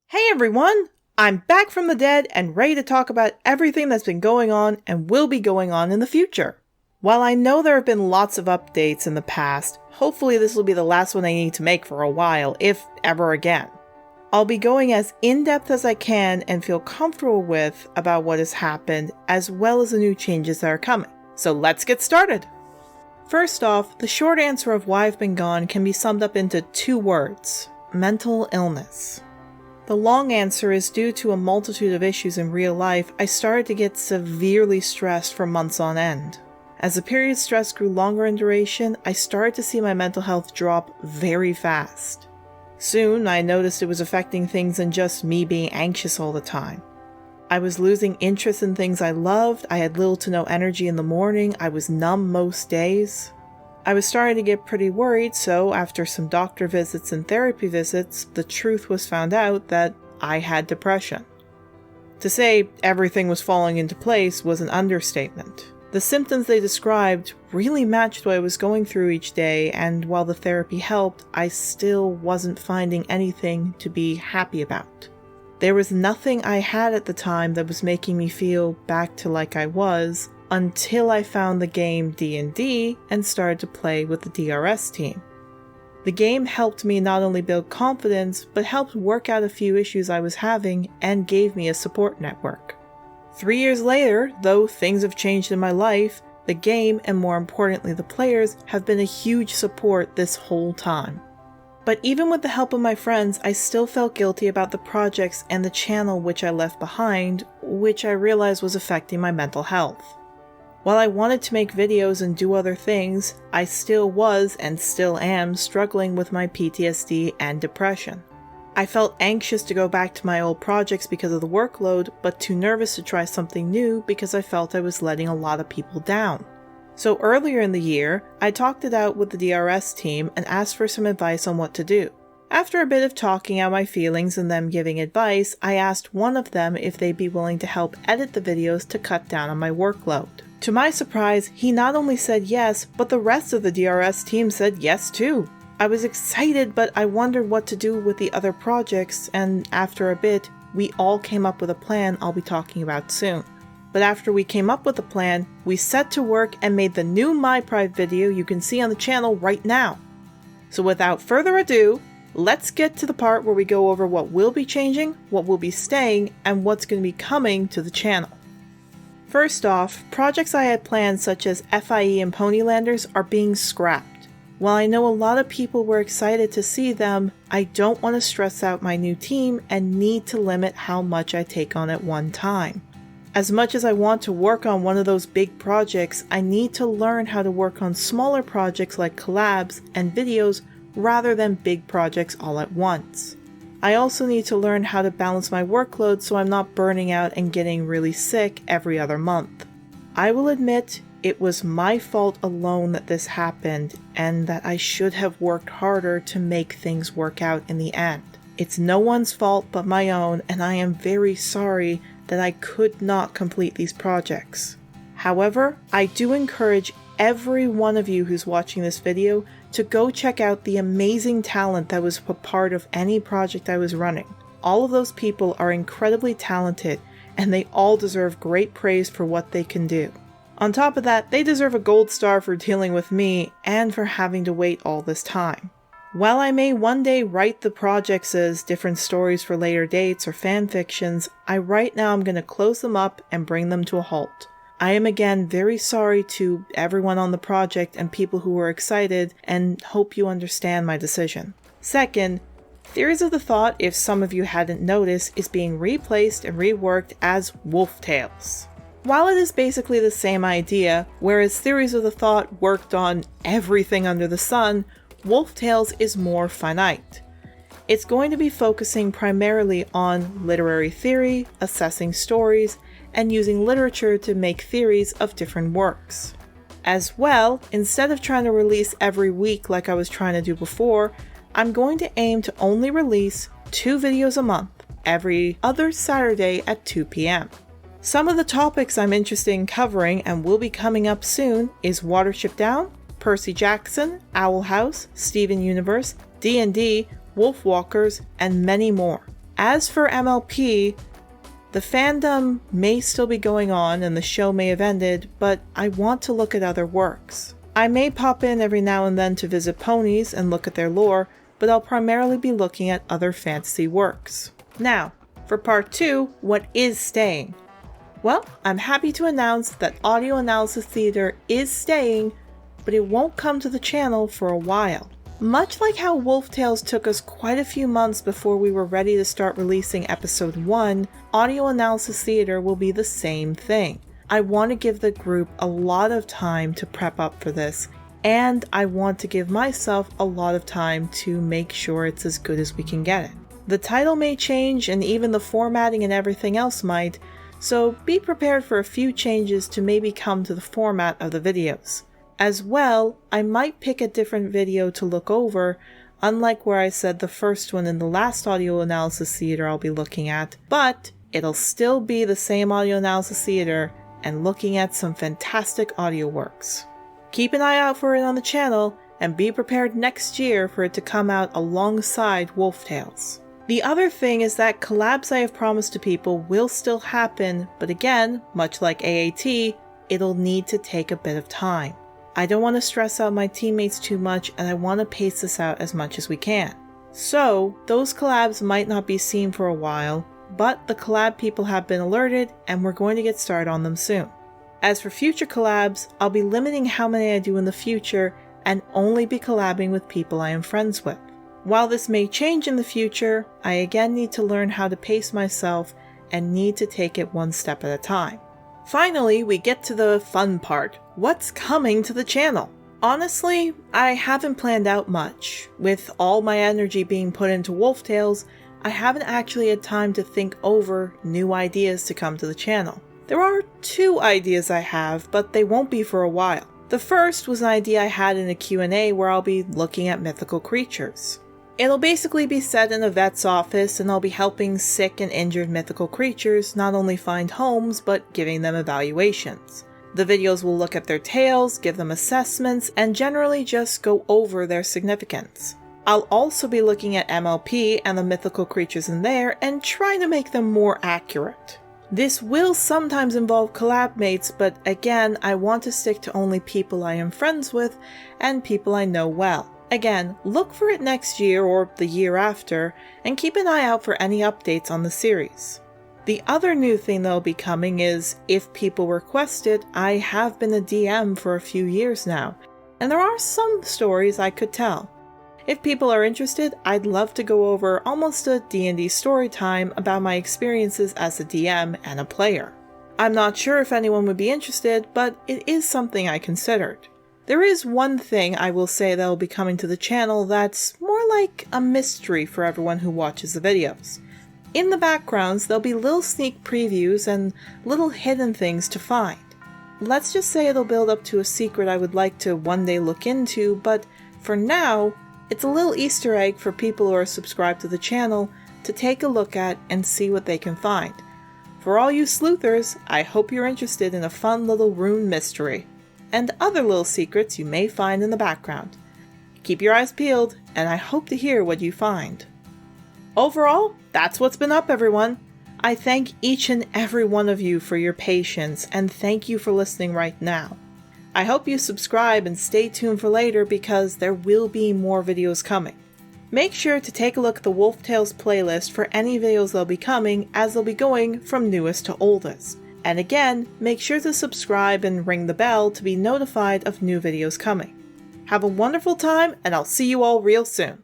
Hey everyone! I'm back from the dead and ready to talk about everything that's been going on and will be going on in the future. While I know there have been lots of updates in the past, hopefully this will be the last one I need to make for a while, if ever again. I'll be going as in-depth as I can and feel comfortable with about what has happened, as well as the new changes that are coming. So let's get started! First off, the short answer of why I've been gone can be summed up into 2 words: mental illness. The long answer is due to a multitude of issues in real life, I started to get severely stressed for months on end. As the period stress grew longer in duration, I started to see my mental health drop very fast. Soon, I noticed it was affecting things than just me being anxious all the time. I was losing interest in things I loved, I had little to no energy in the morning, I was numb most days. I was starting to get pretty worried, so after some doctor visits and therapy visits, the truth was found out that I had depression. To say everything was falling into place was an understatement. The symptoms they described really matched what I was going through each day, and while the therapy helped, I still wasn't finding anything to be happy about. There was nothing I had at the time that was making me feel back to like I was, until I found the game D&D and started to play with the DRS team. The game helped me not only build confidence, but helped work out a few issues I was having and gave me a support network. 3 years later, though things have changed in my life, the game, and more importantly the players, have been a huge support this whole time. But even with the help of my friends, I still felt guilty about the projects and the channel which I left behind, which I realized was affecting my mental health. While I wanted to make videos and do other things, I still was and still am struggling with my PTSD and depression. I felt anxious to go back to my old projects because of the workload, but too nervous to try something new because I felt I was letting a lot of people down. So earlier in the year, I talked it out with the DRS team and asked for some advice on what to do. After a bit of talking out my feelings and them giving advice, I asked one of them if they'd be willing to help edit the videos to cut down on my workload. To my surprise, he not only said yes, but the rest of the DRS team said yes too. I was excited, but I wondered what to do with the other projects, and after a bit, we all came up with a plan I'll be talking about soon. But after we came up with a plan, we set to work and made the new MyPrive video you can see on the channel right now. So without further ado, let's get to the part where we go over what will be changing, what will be staying, and what's going to be coming to the channel. First off, projects I had planned such as FIE and Ponylanders are being scrapped. While I know a lot of people were excited to see them, I don't want to stress out my new team and need to limit how much I take on at one time. As much as I want to work on one of those big projects, I need to learn how to work on smaller projects like collabs and videos rather than big projects all at once. I also need to learn how to balance my workload so I'm not burning out and getting really sick every other month. I will admit it was my fault alone that this happened and that I should have worked harder to make things work out in the end. It's no one's fault but my own, and I am very sorry that I could not complete these projects. However, I do encourage every one of you who's watching this video to go check out the amazing talent that was a part of any project I was running. All of those people are incredibly talented, and they all deserve great praise for what they can do. On top of that, they deserve a gold star for dealing with me and for having to wait all this time. While I may one day write the projects as different stories for later dates or fan fictions, right now I'm going to close them up and bring them to a halt. I am again very sorry to everyone on the project and people who were excited, and hope you understand my decision. Second, Theories of the Thought, if some of you hadn't noticed, is being replaced and reworked as Wolf Tales. While it is basically the same idea, whereas Theories of the Thought worked on everything under the sun, Wolf Tales is more finite. It's going to be focusing primarily on literary theory, assessing stories, and using literature to make theories of different works. As well, instead of trying to release every week like I was trying to do before, I'm going to aim to only release 2 videos a month, every other Saturday at 2 p.m. Some of the topics I'm interested in covering and will be coming up soon is Watership Down, Percy Jackson, Owl House, Steven Universe, D&D, Wolfwalkers, and many more. As for MLP, the fandom may still be going on and the show may have ended, but I want to look at other works. I may pop in every now and then to visit ponies and look at their lore, but I'll primarily be looking at other fantasy works. Now, for part 2, what is staying? Well, I'm happy to announce that Audio Analysis Theater is staying, but it won't come to the channel for a while. Much like how Wolf Tales took us quite a few months before we were ready to start releasing episode 1, Audio Analysis Theater will be the same thing. I want to give the group a lot of time to prep up for this, and I want to give myself a lot of time to make sure it's as good as we can get it. The title may change and even the formatting and everything else might, so be prepared for a few changes to maybe come to the format of the videos. As well, I might pick a different video to look over, unlike where I said the first one in the last Audio Analysis Theater I'll be looking at, but it'll still be the same Audio Analysis Theater and looking at some fantastic audio works. Keep an eye out for it on the channel, and be prepared next year for it to come out alongside Wolf Tales. The other thing is that collabs I have promised to people will still happen, but again, much like AAT, it'll need to take a bit of time. I don't want to stress out my teammates too much, and I want to pace this out as much as we can. So, those collabs might not be seen for a while, but the collab people have been alerted, and we're going to get started on them soon. As for future collabs, I'll be limiting how many I do in the future, and only be collabing with people I am friends with. While this may change in the future, I again need to learn how to pace myself, and need to take it one step at a time. Finally, we get to the fun part. What's coming to the channel? Honestly, I haven't planned out much. With all my energy being put into Wolf Tales, I haven't actually had time to think over new ideas to come to the channel. There are 2 ideas I have, but they won't be for a while. The first was an idea I had in a Q&A where I'll be looking at mythical creatures. It'll basically be set in a vet's office, and I'll be helping sick and injured mythical creatures not only find homes, but giving them evaluations. The videos will look at their tales, give them assessments, and generally just go over their significance. I'll also be looking at MLP and the mythical creatures in there and trying to make them more accurate. This will sometimes involve collab mates, but again, I want to stick to only people I am friends with and people I know well. Again, look for it next year or the year after, and keep an eye out for any updates on the series. The other new thing that'll be coming is, if people request it, I have been a DM for a few years now, and there are some stories I could tell. If people are interested, I'd love to go over almost a D&D story time about my experiences as a DM and a player. I'm not sure if anyone would be interested, but it is something I considered. There is one thing I will say that will be coming to the channel that's more like a mystery for everyone who watches the videos. In the backgrounds, there'll be little sneak previews and little hidden things to find. Let's just say it'll build up to a secret I would like to one day look into, but for now, it's a little Easter egg for people who are subscribed to the channel to take a look at and see what they can find. For all you sleuthers, I hope you're interested in a fun little rune mystery, and other little secrets you may find in the background. Keep your eyes peeled, and I hope to hear what you find. Overall, that's what's been up, everyone. I thank each and every one of you for your patience, and thank you for listening right now. I hope you subscribe and stay tuned for later because there will be more videos coming. Make sure to take a look at the Wolf Tales playlist for any videos that'll be coming, as they'll be going from newest to oldest. And again, make sure to subscribe and ring the bell to be notified of new videos coming. Have a wonderful time, and I'll see you all real soon.